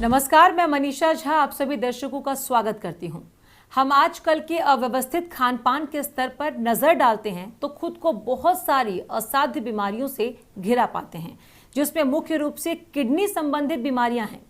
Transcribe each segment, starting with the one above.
नमस्कार, मैं मनीषा झा आप सभी दर्शकों का स्वागत करती हूं। हम आजकल के अव्यवस्थित खान पान के स्तर पर नजर डालते हैं तो खुद को बहुत सारी असाध्य बीमारियों से घिरा पाते हैं, जिसमें मुख्य रूप से किडनी संबंधित बीमारियां हैं।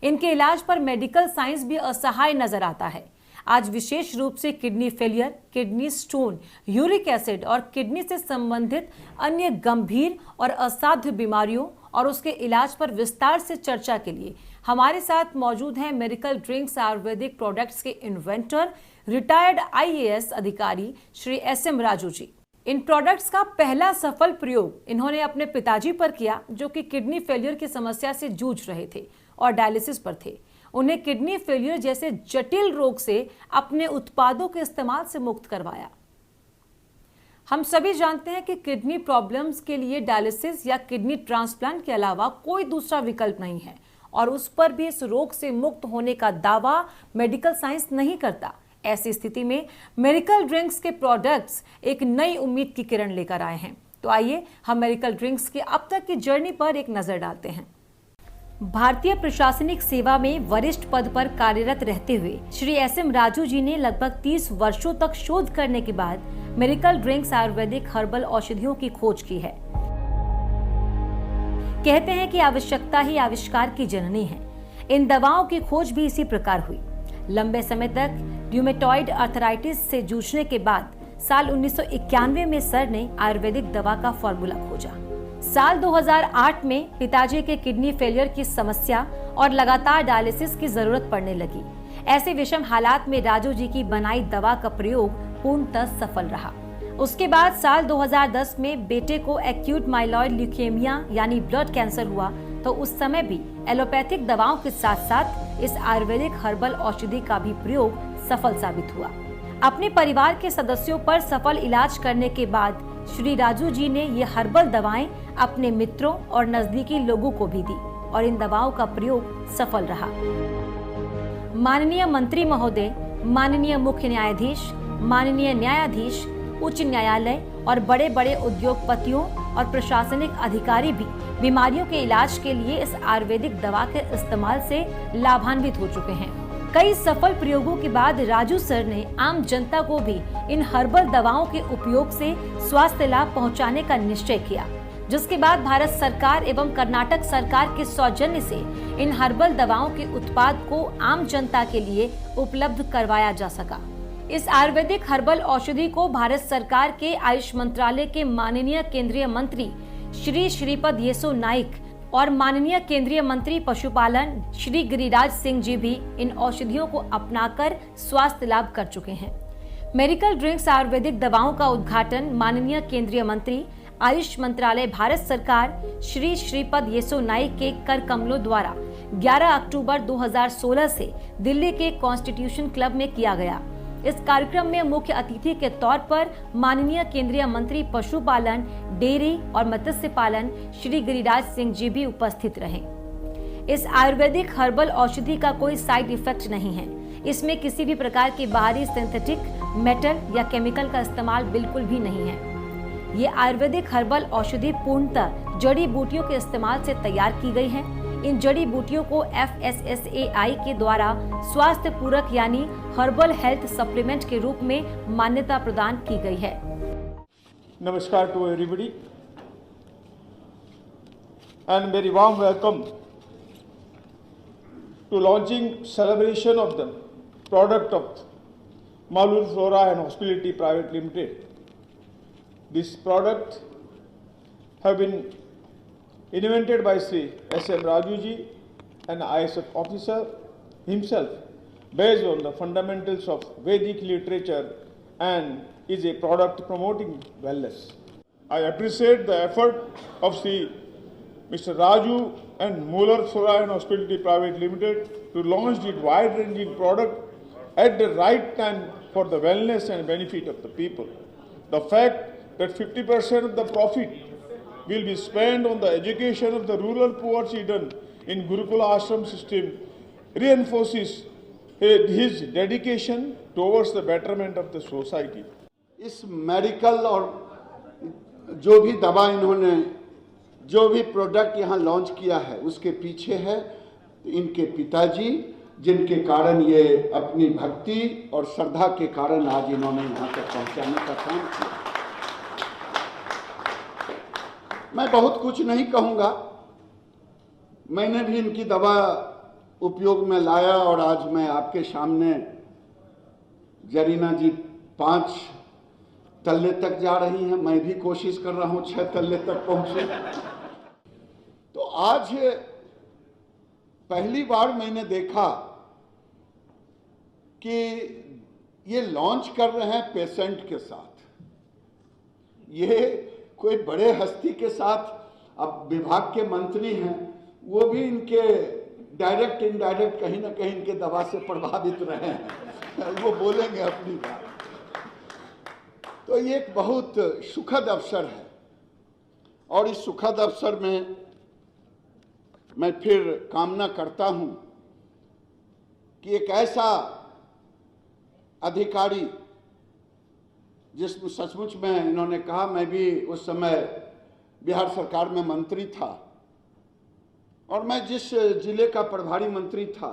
इनके इलाज पर मेडिकल साइंस भी असहाय नजर आता है। आज विशेष रूप से kidney failure, kidney stone, uric acid और किडनी से संबंधित अन्य गंभीर और असाध्य बीमारियों और उसके इलाज पर विस्तार से चर्चा के लिए हमारे साथ मौजूद हैं मिरेकल ड्रिंक्स आयुर्वेदिक प्रोडक्ट्स के इन्वेंटर, रिटायर्ड आईएएस अधिकारी श्री एसएम राजू जी। इन प्रोडक्ट्स का पहला सफल प्रयोग इन्होंने अपने पिताजी पर किया, जो कि किडनी फेलियर की समस्या से जूझ रहे थे और डायलिसिस पर थे। उन्हें किडनी फेलियर जैसे जटिल रोग से अपने उत्पादों के इस्तेमाल से मुक्त करवाया। हम सभी जानते हैं कि किडनी प्रॉब्लम्स के लिए डायलिसिस या किडनी ट्रांसप्लांट के अलावा कोई दूसरा विकल्प नहीं है और उस पर भी इस रोग से मुक्त होने का दावा मेडिकल साइंस नहीं करता। ऐसी स्थिति में मिरेकल ड्रिंक्स के प्रोडक्ट्स एक नई उम्मीद की किरण लेकर आए हैं। तो आइए हम मिरेकल ड्रिंक्स की अब तक की जर्नी पर एक नजर डालते हैं। भारतीय प्रशासनिक सेवा में वरिष्ठ पद पर कार्यरत रहते हुए श्री एसएम राजू जी ने लगभग 30 वर्षों तक शोध करने के बाद मिरेकल ड्रिंक्स आयुर्वेदिक हर्बल औषधियों की खोज की है। कहते हैं कि आवश्यकता ही आविष्कार की जननी है। इन दवाओं की खोज भी इसी प्रकार हुई। लंबे समय तक र्यूमेटॉइड आर्थराइटिस से जूझने के बाद साल 1991 में सर ने आयुर्वेदिक दवा का फॉर्मूला खोजा। साल 2008 में पिताजी के किडनी फेलियर की समस्या और लगातार डायलिसिस की जरूरत पड़ने लगी। ऐसे विषम हालात में राजू जी की बनाई दवा का प्रयोग पूर्णतः सफल रहा। उसके बाद साल 2010 में बेटे को एक्यूट माइलॉइड ल्यूकेमिया यानी ब्लड कैंसर हुआ, तो उस समय भी एलोपैथिक दवाओं के साथ साथ इस आयुर्वेदिक हर्बल औषधि का भी प्रयोग सफल साबित हुआ। अपने परिवार के सदस्यों पर सफल इलाज करने के बाद श्री राजू जी ने ये हर्बल दवाएं अपने मित्रों और नजदीकी लोगों को भी दी और इन दवाओं का प्रयोग सफल रहा। माननीय मंत्री महोदय, माननीय मुख्य न्यायाधीश, माननीय न्यायाधीश, उच्च न्यायालय और बड़े बड़े उद्योगपतियों और प्रशासनिक अधिकारी भी बीमारियों के इलाज के लिए इस आयुर्वेदिक दवा के इस्तेमाल से लाभान्वित हो चुके हैं। कई सफल प्रयोगों के बाद राजू सर ने आम जनता को भी इन हर्बल दवाओं के उपयोग से स्वास्थ्य लाभ पहुंचाने का निश्चय किया, जिसके बाद भारत सरकार एवं कर्नाटक सरकार के सौजन्य से इन हर्बल दवाओं के उत्पाद को आम जनता के लिए उपलब्ध करवाया जा सका। इस आयुर्वेदिक हर्बल औषधि को भारत सरकार के आयुष मंत्रालय के माननीय केंद्रीय मंत्री श्री श्रीपद येसो नाइक और माननीय केंद्रीय मंत्री पशुपालन श्री गिरिराज सिंह जी भी इन औषधियों को अपनाकर स्वास्थ्य लाभ कर चुके हैं। मिरेकल ड्रिंक्स आयुर्वेदिक दवाओं का उद्घाटन माननीय केंद्रीय मंत्री आयुष मंत्रालय भारत सरकार श्री श्रीपद येसो नाइक के कर कमलों द्वारा 11 अक्टूबर 2016 से दिल्ली के कॉन्स्टिट्यूशन क्लब में किया गया। इस कार्यक्रम में मुख्य अतिथि के तौर पर माननीय केंद्रीय मंत्री पशुपालन, डेयरी और मत्स्य पालन श्री गिरिराज सिंह जी भी उपस्थित रहे। इस आयुर्वेदिक हर्बल औषधि का कोई साइड इफेक्ट नहीं है। इसमें किसी भी प्रकार के बाहरी सिंथेटिक, मेटल या केमिकल का इस्तेमाल बिल्कुल भी नहीं है। ये आयुर्वेदिक हर्बल औषधि पूर्णतः जड़ी बूटियों के इस्तेमाल से तैयार की गई है। इन जड़ी बूटियों को FSSAI के द्वारा स्वास्थ्य पूरक यानी हर्बल हेल्थ सप्लीमेंट के रूप में मान्यता प्रदान की गई है। नमस्कार to everybody and very warm welcome to launching celebration of the product of Malur Flora and Hospitality Private Limited. This product have been invented by Sri S.M. Raju ji, an ISF officer himself, based on the fundamentals of Vedic literature and is a product promoting wellness. I appreciate the effort of Sri Mr. Raju and Muller Flora and Hospitality Private Limited to launch the wide-ranging product at the right time for the wellness and benefit of the people. The fact that 50% of the profit will be spent on the education of the rural poor children in Gurukula Ashram system reinforces his dedication towards the betterment of the society. इस medical और जो भी दवा इन्होंने जो भी product यहाँ launch किया है उसके पीछे है तो इनके पिताजी, जिनके कारण ये अपनी भक्ति और श्रद्धा के कारण आज इन्होंने यहाँ तक पहुँचाने का काम किया। मैं बहुत कुछ नहीं कहूँगा, मैंने भी इनकी दवा उपयोग में लाया और आज मैं आपके सामने, जरीना जी 5 तल्ले तक जा रही हैं, मैं भी कोशिश कर रहा हूं 6 तल्ले तक पहुंचे। तो आज पहली बार मैंने देखा कि ये लॉन्च कर रहे हैं पेशेंट के साथ, ये कोई बड़े हस्ती के साथ। अब विभाग के मंत्री हैं, वो भी इनके डायरेक्ट इनडायरेक्ट कहीं ना कहीं इनके दवा से प्रभावित रहे हैं, वो बोलेंगे अपनी बात। तो ये एक बहुत सुखद अवसर है और इस सुखद अवसर में मैं फिर कामना करता हूं कि एक ऐसा अधिकारी, जिसमें सचमुच में इन्होंने कहा, मैं भी उस समय बिहार सरकार में मंत्री था और मैं जिस जिले का प्रभारी मंत्री था,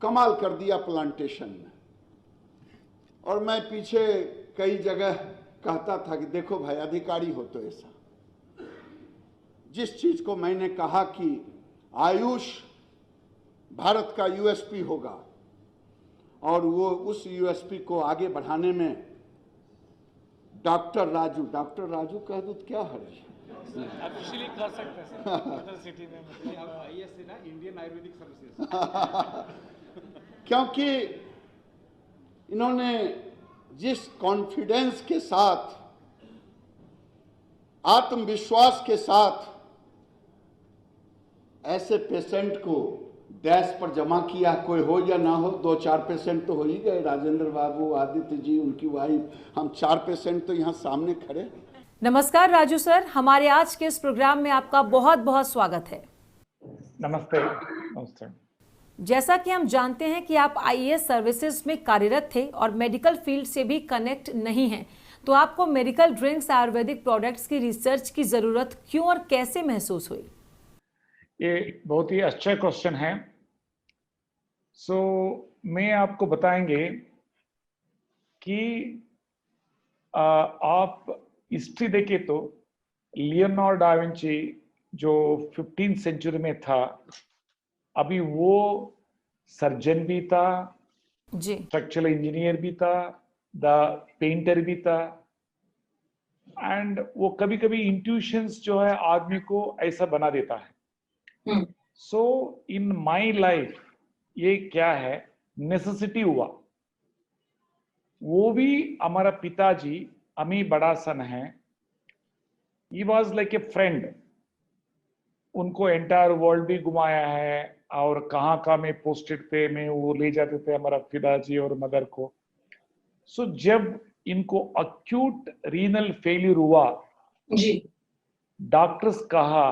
कमाल कर दिया प्लांटेशन में। और मैं पीछे कई जगह कहता था कि देखो भाई अधिकारी हो तो ऐसा। जिस चीज को मैंने कहा कि आयुष भारत का यूएसपी होगा और वो उस यूएसपी को आगे बढ़ाने में डॉक्टर राजू कह दूं क्या हर्ज ऑफिशियली कर सकते हैं सर सिटी में आईएससी ना, इंडियन आयुर्वेदिक सर्विसेज। क्योंकि इन्होंने जिस कॉन्फिडेंस के साथ, आत्मविश्वास के साथ ऐसे पेशेंट को डेस्क पर जमा किया, कोई हो या ना हो, 2-4 पेशेंट तो हो ही गए, राजेंद्र बाबू, आदित्य जी, उनकी वाइफ, हम 4 पेशेंट तो यहाँ सामने खड़े हैं। नमस्कार राजू सर, हमारे आज के इस प्रोग्राम में आपका बहुत बहुत स्वागत है। नमस्ते। नमस्ते। जैसा कि हम जानते हैं कि आप आईएएस सर्विसेज में कार्यरत थे और मेडिकल फील्ड से भी कनेक्ट नहीं हैं, तो आपको मेडिकल ड्रिंक्स आयुर्वेदिक प्रोडक्ट्स की रिसर्च की जरूरत क्यों और कैसे महसूस हुई? ये बहुत ही अच्छा क्वेश्चन है। मैं आपको बताएंगे कि आप हिस्ट्री देखें तो लियोनार्डो डा विंची जो 15th सेंचुरी में था, अभी वो सर्जन भी था जी, स्ट्रक्चरल इंजीनियर भी था, द पेंटर भी था, एंड वो कभी कभी इंट्यूशंस जो है आदमी को ऐसा बना देता है। सो इन माई लाइफ ये क्या है, नेसेसिटी हुआ। वो भी हमारा पिताजी अमी बड़ा सन है, he was like a friend. उनको एंटायर वर्ल्ड भी घुमाया है और कहाँ कहाँ में पोस्टेड थे, में वो ले जाते थे हमारा पिताजी और मदर को। सो जब इनको अक्यूट रीनल फेलियर हुआ जी, डॉक्टर्स कहा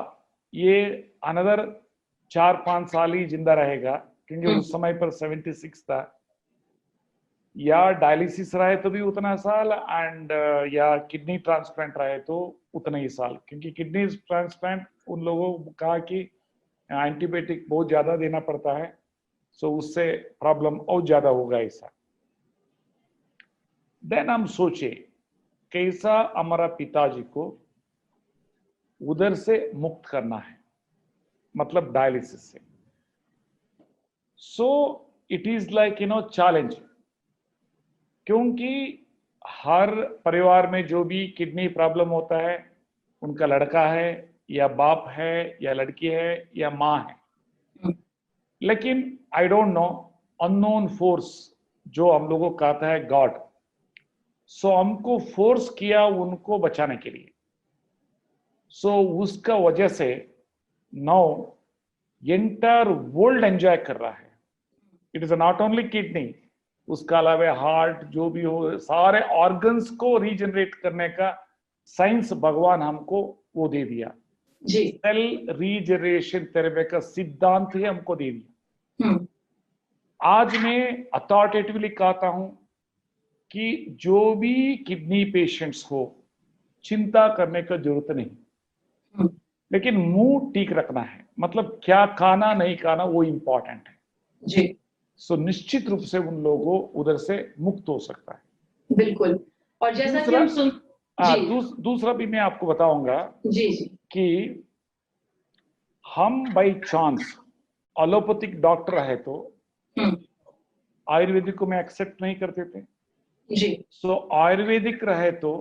ये अनदर 4-5 साल ही जिंदा रहेगा, क्योंकि उस समय पर 76 था, या डायलिसिस रहे तो भी उतना साल, एंड या किडनी ट्रांसप्लांट रहे तो उतना ही साल, क्योंकि किडनी ट्रांसप्लांट उन लोगों को कहा कि एंटीबायोटिक बहुत ज्यादा देना पड़ता है, सो उससे प्रॉब्लम और ज्यादा होगा ऐसा। देन हम सोचे कैसा हमारा पिताजी को उधर से मुक्त करना है, मतलब डायलिसिस से। So it is like challenge, क्योंकि हर परिवार में जो भी किडनी प्रॉब्लम होता है, उनका लड़का है या बाप है या लड़की है या माँ है, लेकिन I don't know, unknown force जो हम लोगों को कहता है गॉड, सो हमको फोर्स किया उनको बचाने के लिए। सो उसका वजह से नाउ एंटायर वर्ल्ड एंजॉय कर रहा है। It is not only kidney, उसका अलावा हार्ट, जो भी हो, सारे ऑर्गन्स को रीजनरेट करने का साइंस भगवान हमको वो दे दिया। जी, सेल रीजनरेशन थेरेपी का सिद्धांत ही हमको दे दिया। आज मैं अथॉरिटेटिवली कहता हूं कि जो भी किडनी पेशेंट्स हो, चिंता करने का जरूरत नहीं। लेकिन मुंह ठीक रखना है, मतलब क्या खाना नहीं खाना वो इम्पोर्टेंट है जी। सो निश्चित रूप से उन लोगों उधर से मुक्त हो सकता है। बिल्कुल। और जैसा कि दूसरा हम सुन जी दूसरा भी मैं आपको बताऊंगा जी जी कि हम बाई चांस एलोपैथिक डॉक्टर है तो हम्म, आयुर्वेदिक को मैं एक्सेप्ट नहीं करते थे। जी सो आयुर्वेदिक रहे तो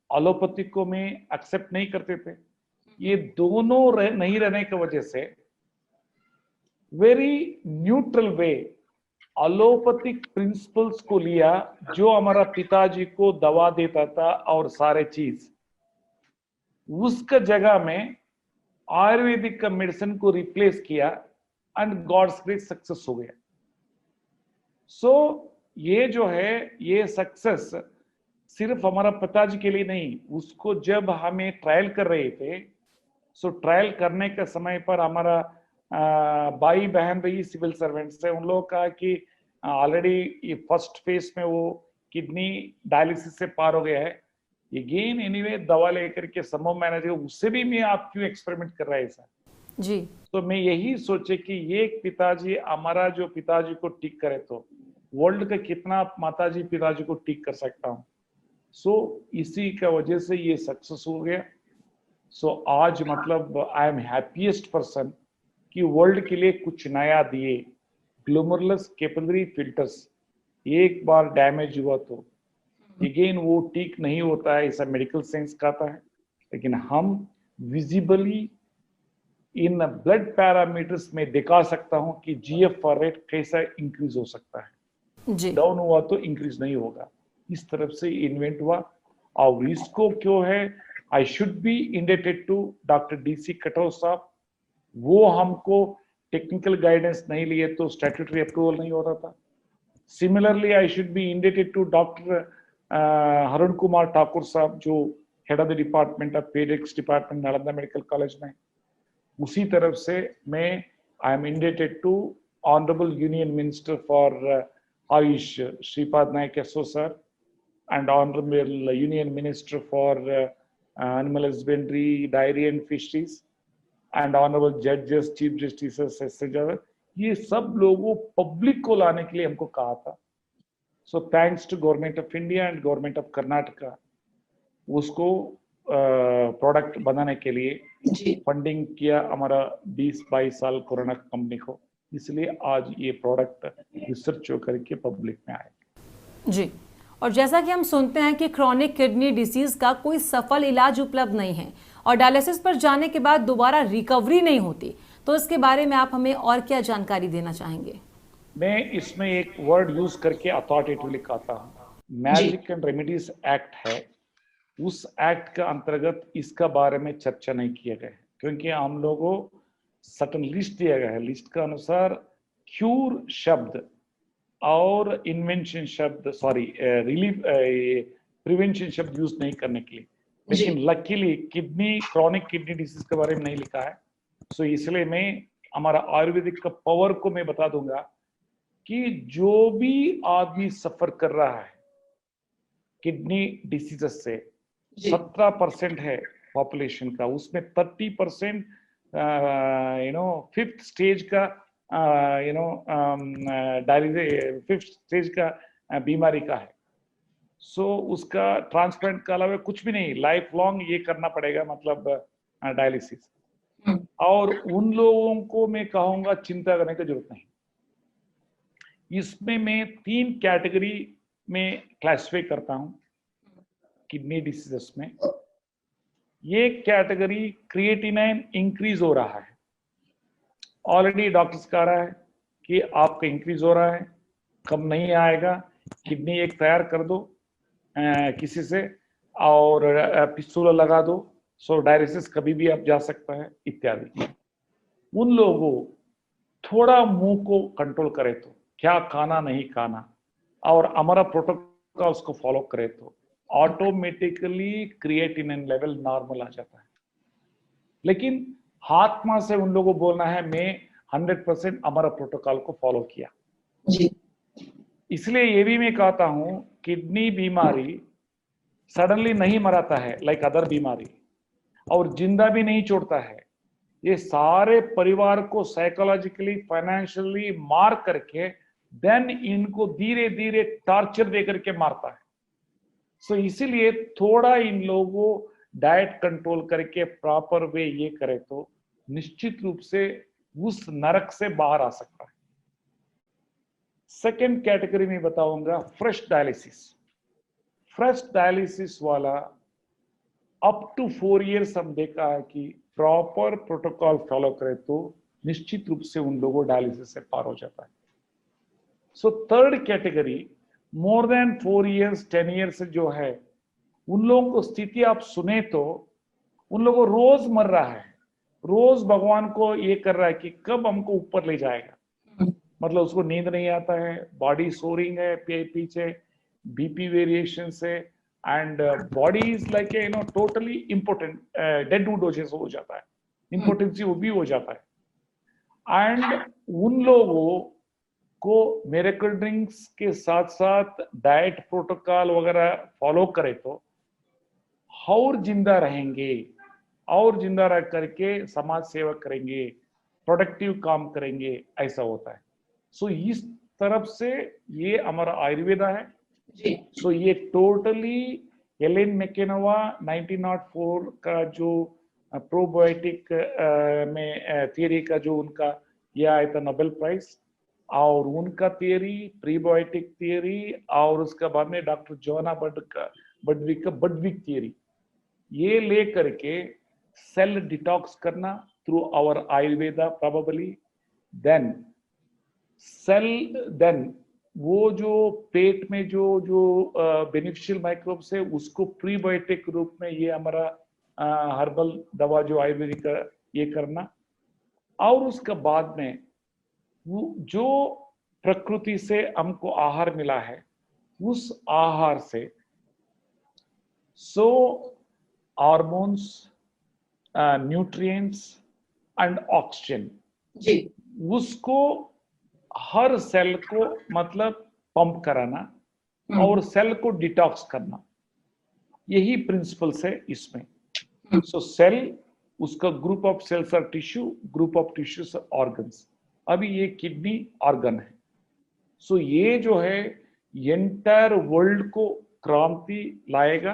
एलोपैथिक को मैं एक्सेप्ट नहीं करते थे। ये दोनों नहीं रहने की वजह से वेरी न्यूट्रल वे एलोपैथिक प्रिंसिपल्स को लिया, जो हमारा पिताजी को दवा देता था और सारे चीज, उसका जगह में आयुर्वेदिक का मेडिसिन को रिप्लेस किया एंड गॉड्स ग्रेस सक्सेस हो गया। सो ये जो है ये सक्सेस सिर्फ हमारा पिताजी के लिए नहीं, उसको जब हमें ट्रायल कर रहे थे, सो ट्रायल करने के समय पर हमारा भाई बहन रही सिविल सर्वेंट से, उन लोगों का कि ऑलरेडी ये फर्स्ट फेज में वो किडनी डायलिसिस से पार हो गया है, अगेन एनीवे दवा लेकर के संभव मैनेजर उससे भी मैं आप क्यों एक्सपेरिमेंट कर रहे हैं सर। जी। तो मैं यही सोचे कि ये पिताजी हमारा जो पिताजी को ठीक करे तो वर्ल्ड का कितना माताजी पिताजी को ठीक कर सकता हूँ। सो इसी का वजह से ये सक्सेस हो गया। सो आज मतलब आई एम हैप्पीएस्ट पर्सन कि वर्ल्ड के लिए कुछ नया दिए। ग्लोमरुलस कैपिलरी फिल्टर्स एक बार डैमेज हुआ तो अगेन वो ठीक नहीं होता है, ऐसा मेडिकल साइंस कहता है, लेकिन हम विजिबली इन ब्लड पैरामीटर्स में दिखा सकता हूं कि जीएफआर रेट कैसा इंक्रीज हो सकता है। जी। डाउन हुआ तो इंक्रीज नहीं होगा। इस तरफ से इन्वेंट हुआ और इसको क्यों है, I should be indebted to doctor DC Katoch साहब। वो हमको टेक्निकल गाइडेंस नहीं लिए तो स्टैट्यूटरी अप्रूवल नहीं हो रहा था। Similarly I should be indebted to doctor Arun Kumar Thakur साहब, जो head of the department of paediatrics department Nalanda medical college में। उसी तरफ से मैं I am indebted to honourable union minister for AYUSH Shripad Naik so sir and honorable union minister for animal husbandry, dairy and fisheries and honorable judges, chief justices एस.ए. Javed, ये सब लोगों public को लाने के लिए हमको कहा था। So thanks to government of India and government of Karnataka, उसको प्रोडक्ट बनाने के लिए फंडिंग किया हमारा 20-22 साल कोरोना कंपनी को, इसलिए आज ये प्रोडक्ट रिसर्च होकर के पब्लिक में आए। जी। और जैसा कि हम सुनते हैं कि क्रॉनिक किडनी डिसीज का कोई सफल इलाज उपलब्ध नहीं है और डायलिसिस पर जाने के बाद दोबारा रिकवरी नहीं होती, तो इसके बारे में आप हमें और क्या जानकारी देना चाहेंगे? मैं इसमें एक वर्ड यूज करके अथॉरिटेटिवली कहता हूँ, मैजिक एंड रेमेडीज एक्ट है, उस एक्ट के अंतर्गत इसका बारे में चर्चा नहीं किया गया है, क्योंकि हम लोगों सटन लिस्ट दिया गया है। लिस्ट के अनुसार क्यूर शब्द और इन्वेंशन शब्द, सॉरी रिलीफ प्रिवेंशन शब्द यूज नहीं करने के लिए, लेकिन luckily kidney chronic kidney disease के बारे में नहीं लिखा है। सो इसलिए मैं हमारा आयुर्वेदिक का पावर को मैं बता दूंगा कि जो भी आदमी सफर कर रहा है किडनी डिसीजेस से, 17% है पॉपुलेशन का, उसमें 30% फिफ्थ स्टेज का डायलिसिस, फिफ्थ स्टेज का बीमारी का है। सो उसका ट्रांसप्लांट के अलावा कुछ भी नहीं, लाइफ लॉन्ग ये करना पड़ेगा, मतलब डायलिसिस। और उन लोगों को मैं कहूंगा चिंता करने की जरूरत नहीं। इसमें मैं 3 कैटेगरी में क्लासिफाई करता हूं किडनी डिसीजेस में। ये कैटेगरी क्रिएटिनिन इंक्रीज हो रहा है, ऑलरेडी डॉक्टर्स कह रहा है कि आपका इंक्रीज हो रहा है, कम नहीं आएगा, किडनी एक तैयार कर दो किसी से और पिस्तौल लगा दो, सो डायलिसिस कभी भी आप जा सकता है इत्यादि। उन लोगों थोड़ा मुंह को कंट्रोल करे तो, क्या खाना नहीं खाना और हमारा प्रोटोकॉल्स को फॉलो करे तो ऑटोमेटिकली क्रिएटिनिन लेवल नॉर्मल आ जाता है। लेकिन आत्मा से उन लोगों को बोलना है मैं 100% हमारा प्रोटोकॉल को फॉलो किया। जी। इसलिए ये भी मैं कहता हूं किडनी बीमारी सडनली नहीं मराता है लाइक अदर बीमारी, और जिंदा भी नहीं छोड़ता है। ये सारे परिवार को साइकोलॉजिकली फाइनेंशियली मार करके देन इनको धीरे धीरे टॉर्चर दे करके मारता है। सो इसीलिए थोड़ा इन लोगों डाइट कंट्रोल करके प्रॉपर वे ये करे तो निश्चित रूप से उस नरक से बाहर आ सकता है। सेकेंड कैटेगरी में बताऊंगा फ्रेश डायलिसिस। फ्रेश डायलिसिस वाला अप टू 4 इयर्स हम देखा है कि प्रॉपर प्रोटोकॉल फॉलो करे तो निश्चित रूप से उन लोगों डायलिसिस से पार हो जाता है। So third category more than 4 years 10 years जो है उन लोगों को स्थिति आप सुने तो उन लोगों रोज मर रहा है, रोज भगवान को ये कर रहा है कि कब हमको ऊपर ले जाएगा। मतलब उसको नींद नहीं आता है, बॉडी सोरिंग है पीछे, बीपी वेरिएशन से, and body is like totally important dead would हो जाता है, इम्पोर्टेंसी वो भी हो जाता है। एंड उन लोगों को मिरेकल ड्रिंक्स के साथ साथ डाइट प्रोटोकॉल वगैरह फॉलो करे तो और जिंदा रहेंगे, और जिंदा रह करके समाज सेवा करेंगे, प्रोडक्टिव काम करेंगे, ऐसा होता है। सो इस तरफ से ये हमारा आयुर्वेदा है। सो ये टोटली एलेन मैकेनोवा 1904 का जो प्रोबायोटिक में थियरी का जो उनका यह आया था नोबेल प्राइज, और उनका थियरी प्रीबायोटिक थियरी, और उसके बाद में डॉक्टर जोना बडविक का बडविक थियरी, ये ले करके सेल डिटॉक्स करना through our Ayurveda probably, then वो जो पेट में जो बेनिफिशियल माइक्रोब्स है उसको प्रीबायोटिक रूप में ये हमारा हर्बल दवा जो आयुर्वेदिक का ये करना, और उसके बाद में वो जो प्रकृति से हमको आहार मिला है उस आहार से हार्मोन्स, न्यूट्रिएंट्स एंड ऑक्सीजन उसको हर सेल को मतलब पंप कराना और सेल को डिटॉक्स करना, यही प्रिंसिपल्स है इसमें। सो सेल उसका ग्रुप ऑफ सेल्स और tissue, group of tissues organs. अभी ये किडनी ऑर्गन है। सो ये जो है एंटायर वर्ल्ड को क्रांति लाएगा,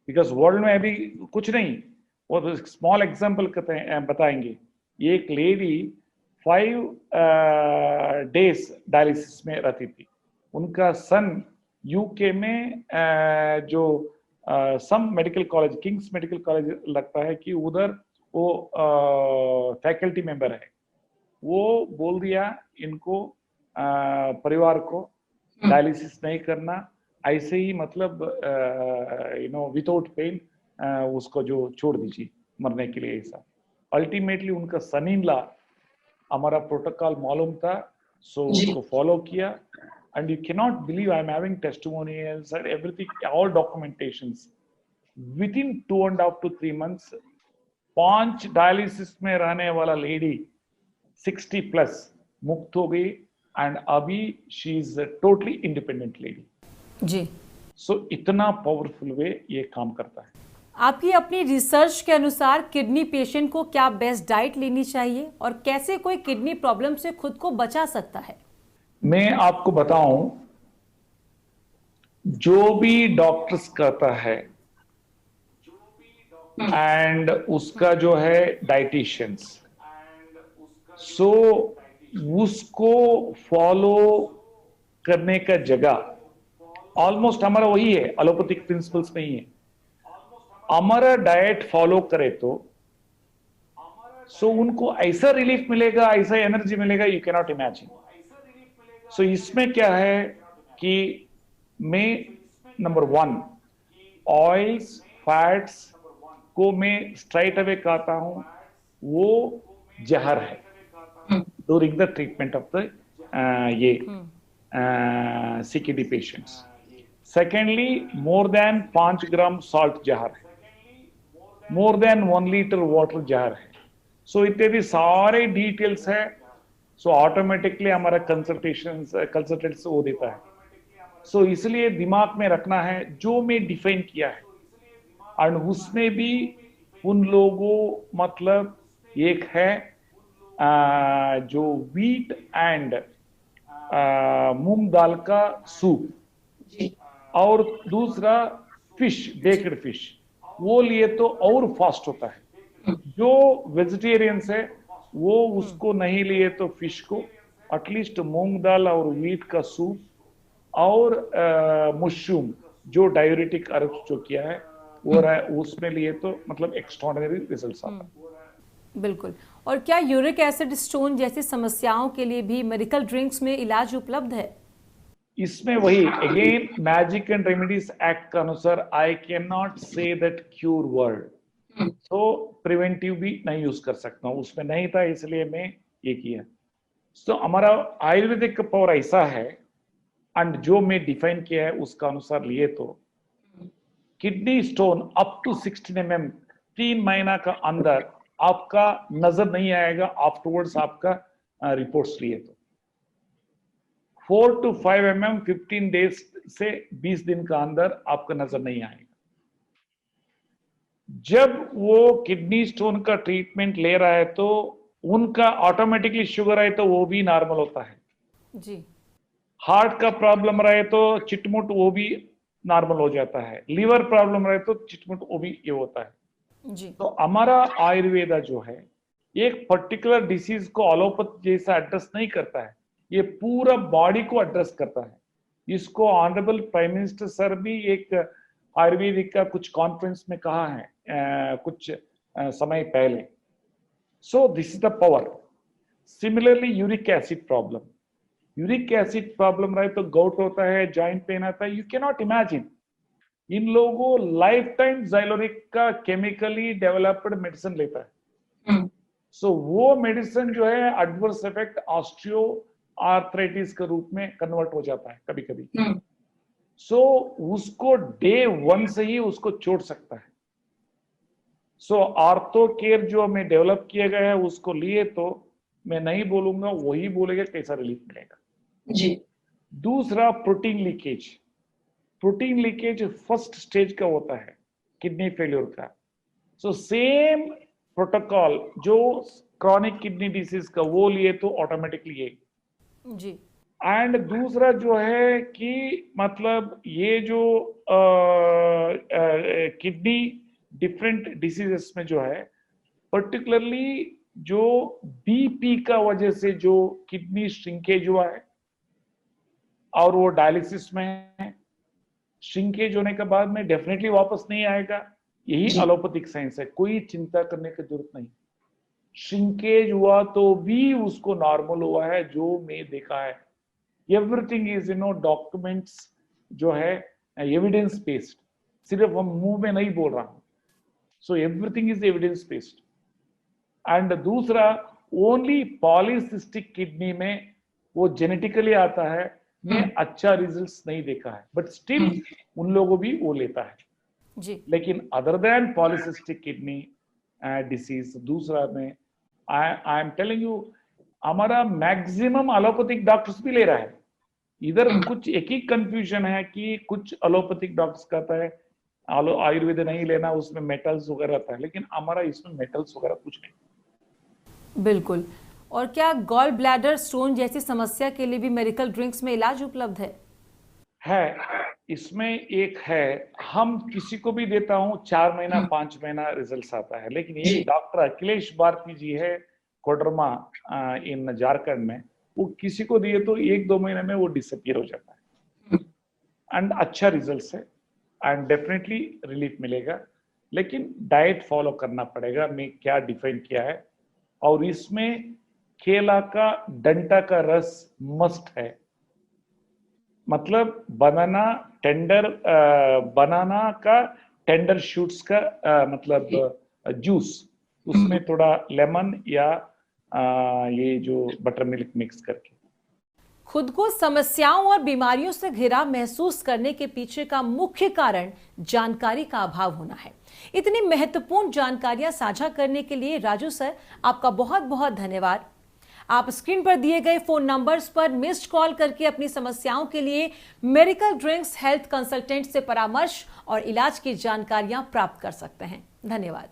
बिकॉज वर्ल्ड में अभी कुछ नहीं। और स्मॉल एग्जांपल बताएंगे, एक लेडी 5 डेज डायलिसिस में रहती थी, उनका सन यूके में जो some medical college, King's medical college लगता है कि उधर वो फैकल्टी मेंबर है, वो बोल दिया इनको परिवार को डायलिसिस नहीं करना, ऐसे ही मतलब विदाउट पेन उसको जो छोड़ दीजिए मरने के लिए। ऐसा अल्टीमेटली उनका सन इन लॉ हमारा प्रोटोकॉल मालूम था, सो उसको फॉलो किया। And you cannot believe, I am having testimonials and everything, all documentations. With in 2.5 to 3 months 5 dialysis में रहने वाला लेडी 60+ मुक्त हो गई, एंड अभी she is totally independent lady जी। सो इतना पावरफुल वे ये काम करता है। आपकी अपनी रिसर्च के अनुसार किडनी पेशेंट को क्या बेस्ट डाइट लेनी चाहिए और कैसे कोई किडनी प्रॉब्लम से खुद को बचा सकता है? मैं आपको बताऊं, जो भी डॉक्टर्स कहता है एंड उसका जो है डाइटिशियंस, सो उसको फॉलो करने का जगह ऑलमोस्ट हमारा वही है, एलोपैथिक प्रिंसिपल्स नहीं है। हमारा डाइट फॉलो करे तो सो उनको ऐसा रिलीफ मिलेगा, ऐसा एनर्जी मिलेगा, यू कैन नॉट इमेजिन। सो इसमें क्या है कि मैं नंबर 1 ऑयल्स फैट्स को मैं स्ट्राइट अवे कहता हूं, वो जहर है during the treatment of the ये CKD patients. Secondly, more than 5 ग्राम सॉल्ट जहर है, मोर देन 1 लीटर वाटर जहर है। सो इत्यादि सारे डिटेल्स है। सो ऑटोमेटिकली हमारा कंसल्टेंट्स वो देता है। सो इसलिए दिमाग में रखना है जो मैं डिफाइन किया है, और उसमें भी उन लोगों मतलब एक है जो व्हीट एंड मूंग दाल का सूप, जी और दूसरा फिश, बेक्ड फिश, वो लिए तो और फास्ट होता है। जो वेजिटेरियंस है वो उसको नहीं लिए तो फिश को एटलीस्ट मूंग दाल और व्हीट का सूप और मशरूम जो डाययूरेटिक अर्ब्स जो किया है वो उसमें लिए तो मतलब एक्स्ट्राऑर्डिनरी रिजल्ट्स आता है। बिल्कुल। और क्या यूरिक एसिड स्टोन जैसी समस्याओं के लिए भी मेडिकल ड्रिंक्स में इलाज उपलब्ध है? इसमें वही again magic and remedies act के अनुसार I can not say that cure word, तो प्रिवेंटिव भी नहीं यूज कर सकता हूं, उसमें नहीं था इसलिए मैं ये किया। तो हमारा आयुर्वेदिक का पावर ऐसा है एंड जो मैं डिफाइन किया है उसका अनुसार लिए तो kidney stone up to 16 mm 3 महीना का अंदर आपका नजर नहीं आएगा, आफ्टरवर्ड्स आपका रिपोर्ट्स लिए तो 4 to 5 mm 15 डेज से 20 दिन का अंदर आपका नजर नहीं आएगा। जब वो किडनी स्टोन का ट्रीटमेंट ले रहा है तो उनका ऑटोमेटिकली शुगर है तो वो भी नॉर्मल होता है जी। हार्ट का प्रॉब्लम रहे तो चिटमुट वो भी नॉर्मल हो जाता है, लीवर प्रॉब्लम रहे तो चिटमुट वो भी ये होता है जी। तो हमारा आयुर्वेदा जो है एक पर्टिकुलर डिसीज को एलोपैथ जैसा एड्रेस नहीं करता है, ये पूरा बॉडी को एड्रेस करता है। इसको ऑनरेबल प्राइम मिनिस्टर सर भी एक आयुर्वेदिक का कुछ कॉन्फ्रेंस में कहा है कुछ समय पहले। So this is the power. Similarly uric acid problem, uric acid problem रहे तो गाउट होता है, जॉइंट पेन आता है, you can not imagine in लोगों लाइफ टाइम ज़ाइलोरिक का केमिकली डेवलप्ड मेडिसिन लेता है। सो वो मेडिसिन जो है एडवर्स इफेक्ट ऑस्टियो आर्थराइटिस के रूप में कन्वर्ट हो जाता है कभी कभी। सो उसको डे 1 से ही उसको छोड़ सकता है। सो आर्थो केयर जो हमें डेवलप किया गया है उसको लिए तो मैं नहीं बोलूंगा, वही बोलेगा कैसा रिलीफ मिलेगा जी। दूसरा protein leakage, protein leakage first stage का होता है किडनी फेल्योर का। सो सेम प्रोटोकॉल जो क्रॉनिक किडनी डिसीज का वो लिए तो ऑटोमेटिकली ये जी। एंड दूसरा जो है कि मतलब ये जो किडनी डिफरेंट डिसीजेस में जो है पर्टिकुलरली जो बीपी का वजह से जो किडनी श्रिंकेज हुआ है और वो डायलिसिस में है, श्रिंकेज होने के बाद में डेफिनेटली वापस नहीं आएगा, यही एलोपैथिक साइंस है, कोई चिंता करने की जरूरत नहीं। श्रिंकेज हुआ तो भी उसको नॉर्मल हुआ है जो मैं देखा है। एवरीथिंग इज डॉक्यूमेंट्स जो है एविडेंस बेस्ड, सिर्फ हम मुंह में नहीं बोल रहा हूं। So everything is evidence based. And दूसरा ओनली पॉलीसिस्टिक किडनी में वो जेनेटिकली आता है, मैं अच्छा रिजल्ट्स नहीं देखा है, बट स्टिल उन लोगों भी वो लेता है जी। लेकिन other than polycystic kidney disease दूसरा में आई एम टेलिंग यू हमारा मैक्सिमम एलोपैथिक डॉक्टर्स भी ले रहा है। इधर कुछ एक ही कंफ्यूजन है कि कुछ एलोपैथिक डॉक्टर्स कहता है आयुर्वेद नहीं लेना, उसमें मेटल्स वगैरह रहता है, लेकिन हमारा इसमें मेटल्स वगैरह कुछ नहीं। बिल्कुल। और क्या गॉल ब्लैडर स्टोन जैसी समस्या के लिए भी मेडिकल ड्रिंक्स में इलाज उपलब्ध है? इसमें एक है, हम किसी को भी देता हूं 4 महीना 5 महीना रिजल्ट आता है, लेकिन एक डॉक्टर अखिलेश भारती जी है कोडरमा इन झारखंड में, वो किसी को दिए तो 1-2 महीने में वो डिसअपियर हो जाता है एंड अच्छा रिजल्ट है एंड डेफिनेटली रिलीफ मिलेगा, लेकिन डाइट फॉलो करना पड़ेगा। मैं क्या डिफाइन किया है, और इसमें केला का डंटा का रस मस्ट है, मतलब बनाना का टेंडर शूट्स का मतलब जूस, उसमें थोड़ा लेमन या ये जो बटर मिल्क मिक्स करके। खुद को समस्याओं और बीमारियों से घिरा महसूस करने के पीछे का मुख्य कारण जानकारी का अभाव होना है। इतनी महत्वपूर्ण जानकारियां साझा करने के लिए राजू सर आपका बहुत बहुत धन्यवाद। आप स्क्रीन पर दिए गए फोन नंबर्स पर मिस्ड कॉल करके अपनी समस्याओं के लिए मेडिकल ड्रिंक्स हेल्थ कंसल्टेंट से परामर्श और इलाज की जानकारियां प्राप्त कर सकते हैं। धन्यवाद।